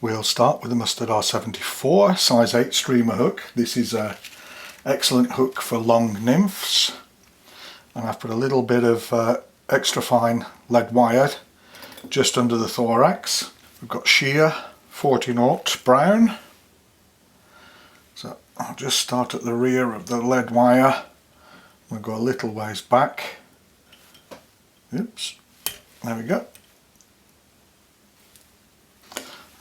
We'll start with the Mustard R74 size 8 streamer hook. This is an excellent hook for long nymphs, and I've put a little bit of extra fine lead wire just under the thorax. We've got sheer 40-0 brown, so I'll just start at the rear of the lead wire. We'll go a little ways back. Oops, there we go.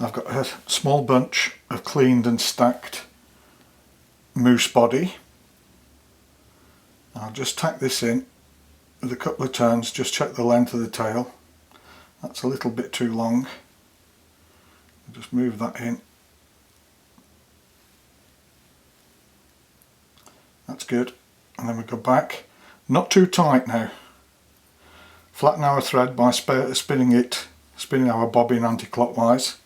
I've got a small bunch of cleaned and stacked moose body. I'll just tack this in with a couple of turns, just check the length of the tail. That's a little bit too long. Just move that in. That's good. And then we go back. Not too tight now. Flatten our thread by spinning our bobbin anti-clockwise.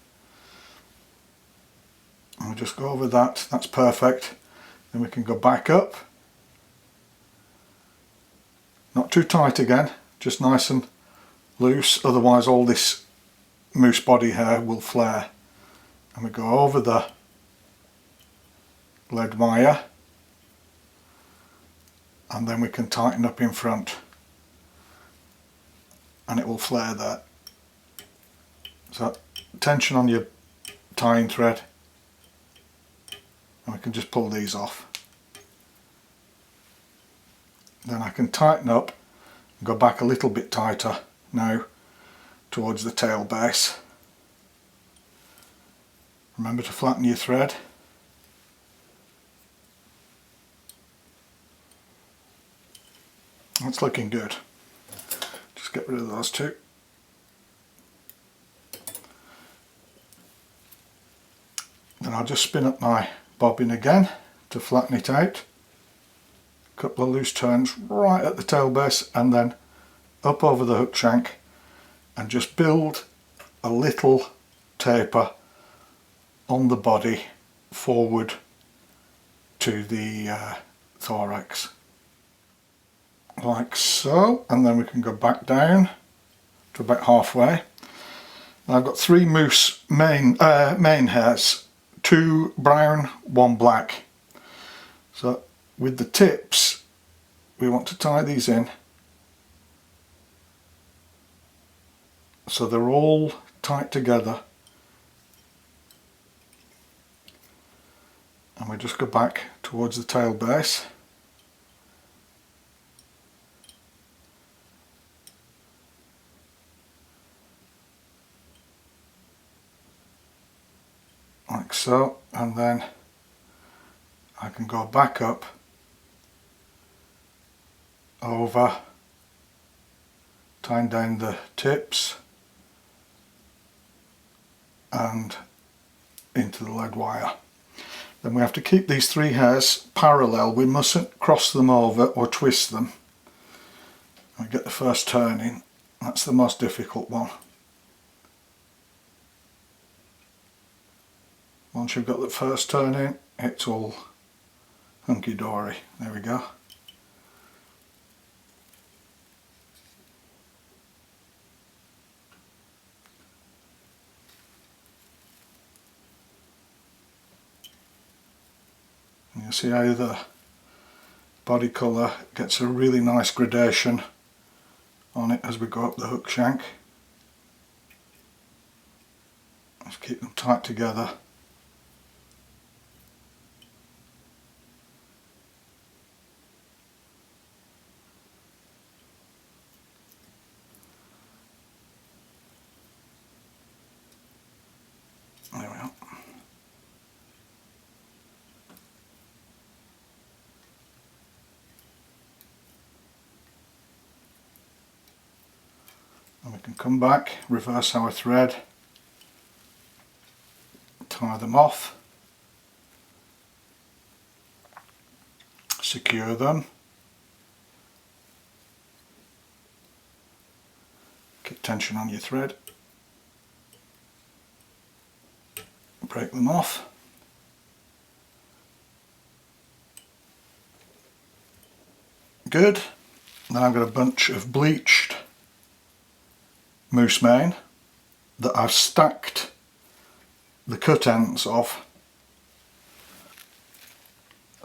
And we'll just go over that. That's perfect. Then we can go back up. Not too tight again, just nice and loose, otherwise all this moose body hair will flare. And we go over the lead wire, and then we can tighten up in front and it will flare there. So tension on your tying thread, and we can just pull these off. Then I can tighten up and go back a little bit tighter now towards the tail base. Remember to flatten your thread. That's looking good. Just get rid of those two. Then I'll just spin up my bobbin again to flatten it out. Couple of loose turns right at the tail base, and then up over the hook shank, and just build a little taper on the body forward to the thorax, like so, and then we can go back down to about halfway. And I've got 3 moose mane hairs, 2 brown, 1 black. So with the tips, we want to tie these in so they're all tight together, and we just go back towards the tail base. Like so, and then I can go back up over, tying down the tips and into the lead wire. Then we have to keep these 3 hairs parallel. We mustn't cross them over or twist them. I get the first turn in. That's the most difficult one. Once you've got the first turn in, it's all hunky-dory. There we go. You see how the body colour gets a really nice gradation on it as we go up the hook shank. Let's keep them tight together. There we are. And we can come back, reverse our thread, tie them off, secure them, keep tension on your thread, break them off. Good. Then I've got a bunch of bleached moose mane that I've stacked the cut ends of.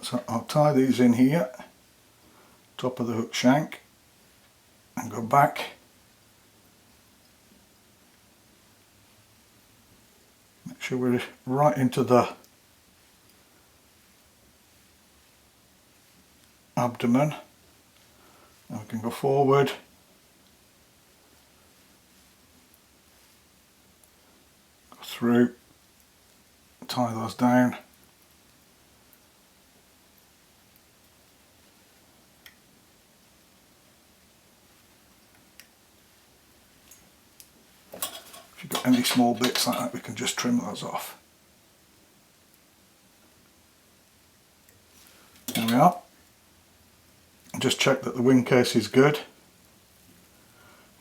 So I'll tie these in here, top of the hook shank, and go back. Make sure we're right into the abdomen. Now we can go forward. Go through, tie those down. If you've got any small bits like that, we can just trim those off. There we are. Just check that the wing case is good,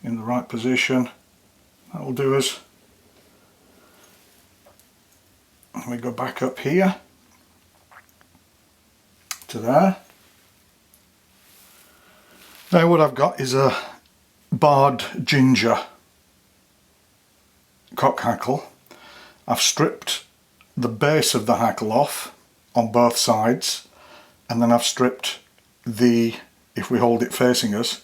in the right position. That will do us. And we go back up here to there. Now what I've got is a barred ginger cock hackle. I've stripped the base of the hackle off on both sides, and then I've stripped the, if we hold it facing us,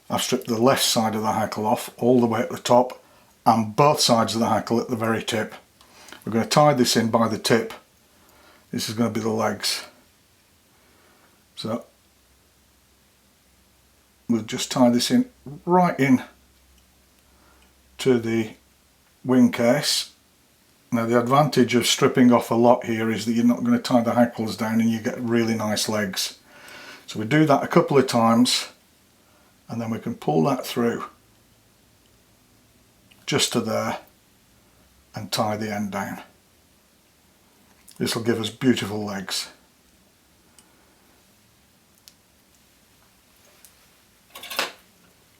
I've stripped the left side of the hackle off all the way at the top and both sides of the hackle at the very tip. We're going to tie this in by the tip. This is going to be the legs. So we'll just tie this in right in to the wing case. Now the advantage of stripping off a lot here is that you're not going to tie the hackles down and you get really nice legs. So we do that a couple of times and then we can pull that through just to there and tie the end down. This will give us beautiful legs.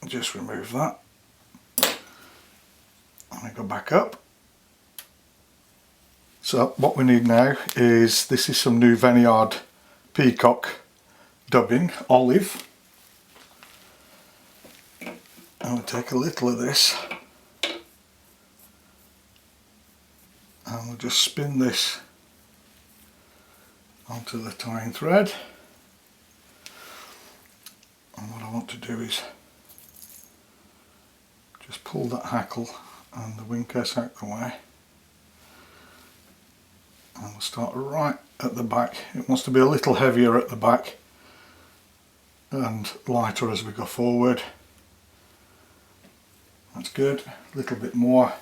Just remove that and we go back up. So what we need now is, this is some new Vineyard peacock dubbing, olive. And we'll take a little of this and we'll just spin this onto the tying thread. And what I want to do is just pull that hackle and the wing case out the way. And we'll start right at the back. It wants to be a little heavier at the back and lighter as we go forward. That's good. A little bit more.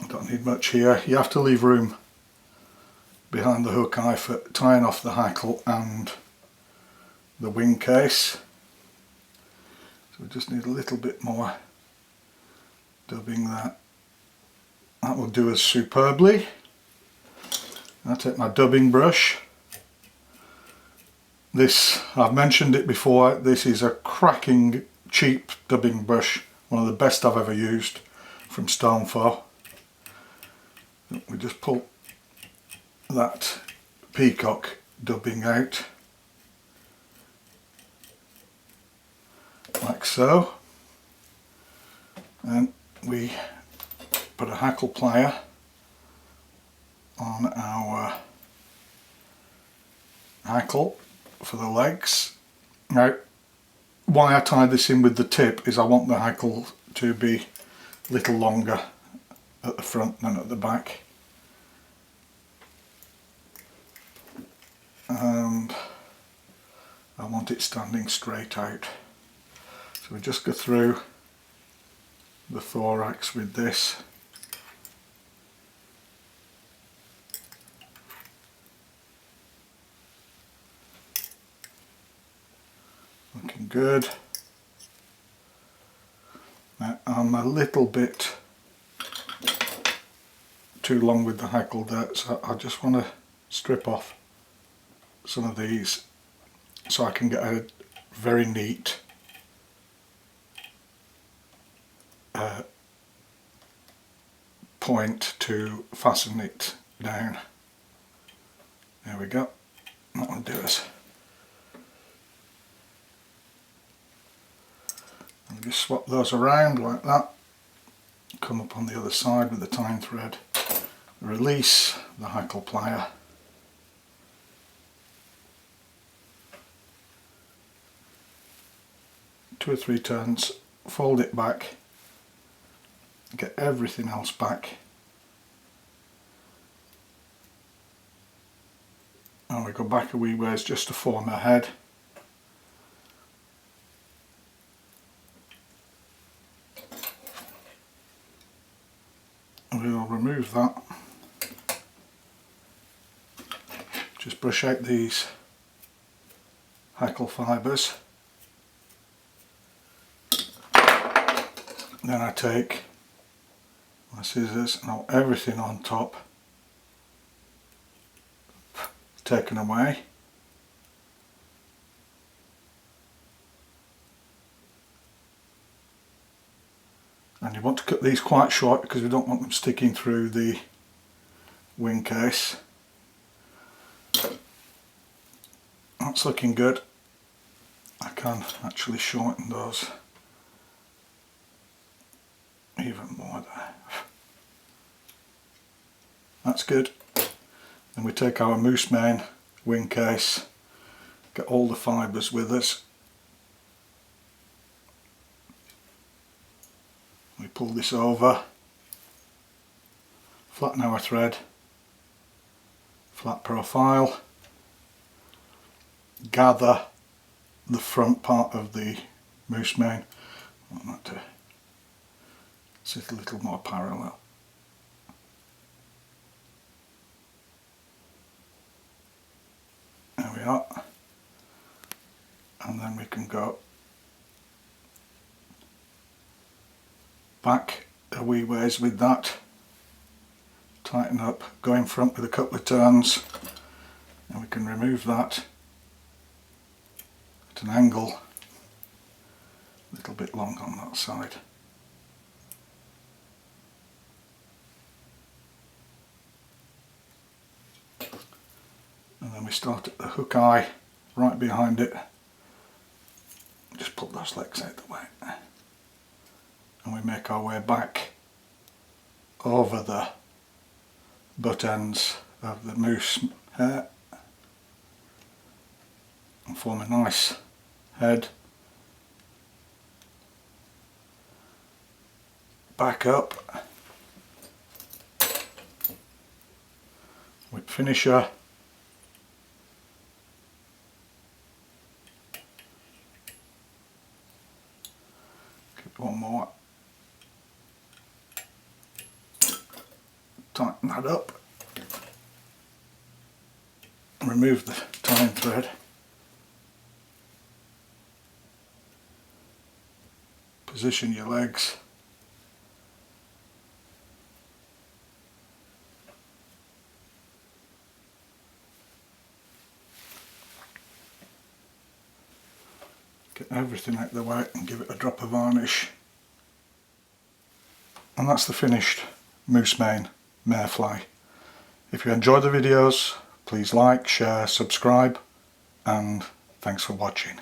I don't need much here. You have to leave room behind the hook eye for tying off the hackle and the wing case. So we just need a little bit more dubbing that. That will do us superbly. I'll take my dubbing brush. This, I've mentioned it before, this is a cracking cheap dubbing brush, one of the best I've ever used from Stonefo. We just pull that peacock dubbing out like so, and we put a hackle plier on our hackle for the legs. Now why I tie this in with the tip is I want the hackle to be a little longer at the front than at the back, and I want it standing straight out. So we just go through the thorax with this. Looking good. Now I'm a little bit too long with the hackle there, so I just want to strip off some of these so I can get a very neat point to fasten it down. There we go. That will do us. And just swap those around like that. come up on the other side with the tying thread, release the hackle plier, two or three turns, fold it back, get everything else back, and we go back a wee ways just to form a head. We'll remove that, just brush out these hackle fibres, then I take my scissors and I'll everything on top taken away. And you want to cut these quite short because we don't want them sticking through the wing case. That's looking good. I can actually shorten those even more there. That's good. Then we take our moose mane wing case, get all the fibres with us. We pull this over, flatten our thread, flat profile, gather the front part of the moose mane. I want that to sit a little more parallel. There we are. And then we can go back a wee ways with that, tighten up, go in front with a couple of turns, and we can remove that at an angle, a little bit long on that side. And then we start at the hook eye, right behind it, just pull those legs out the way. And we make our way back over the butt ends of the moose hair and form a nice head. Back up with finisher. Keep one more. Tighten that up, remove the tying thread, position your legs, get everything out of the way and give it a drop of varnish. And that's the finished moose mane mayfly. If you enjoy the videos, please like, share, subscribe, and thanks for watching.